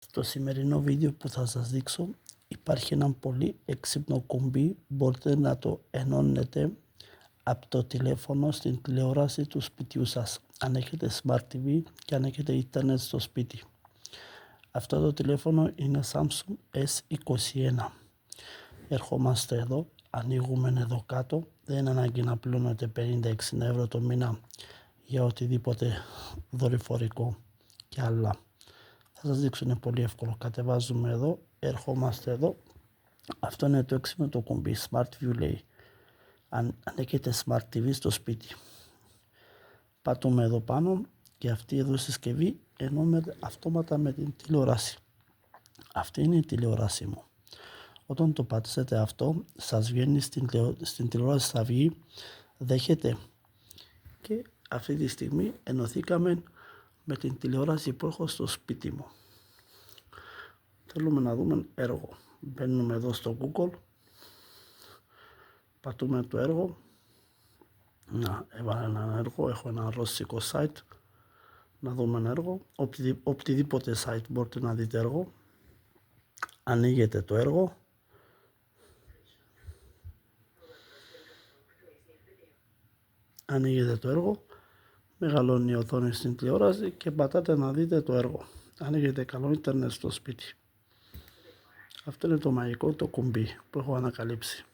Στο σημερινό βίντεο που θα σας δείξω υπάρχει ένα πολύ έξυπνο κουμπί, μπορείτε να το ενώνετε από το τηλέφωνο στην τηλεόραση του σπιτιού σας, αν έχετε Smart TV και αν έχετε ίντερνετ στο σπίτι. Αυτό το τηλέφωνο είναι Samsung S21. Ερχόμαστε εδώ, ανοίγουμε εδώ κάτω, δεν είναι ανάγκη να πληρώνετε 50-60 ευρώ το μήνα για οτιδήποτε δορυφορικό και άλλα. Θα σας δείξω, είναι πολύ εύκολο. Κατεβάζουμε εδώ, ερχόμαστε εδώ. Αυτό είναι το έξυπνο το κουμπί, Smart View λέει. Αν έχετε Smart TV στο σπίτι, πατούμε εδώ πάνω και αυτή εδώ η συσκευή ενώνεται αυτόματα με την τηλεόραση. Αυτή είναι η τηλεόραση μου. Όταν το πατήσετε αυτό, σας βγαίνει στην τηλεόραση, θα βγει, δέχεται. Και αυτή τη στιγμή ενωθήκαμε με την τηλεόραση που έχω στο σπίτι μου. Θέλουμε να δούμε έργο. Μπαίνουμε εδώ στο Google, πατούμε το έργο. Να, έβαλα ένα έργο, έχω ένα ρώσικο site. Να δούμε ένα έργο, οποιοδήποτε site μπορείτε να δείτε έργο. Ανοίγετε το έργο. Ανοίγετε το έργο, μεγαλώνει η οθόνη στην τηλεόραση και πατάτε να δείτε το έργο. Αν έχετε καλό ίντερνετ στο σπίτι. Αυτό είναι το μαγικό το κουμπί που έχω ανακαλύψει.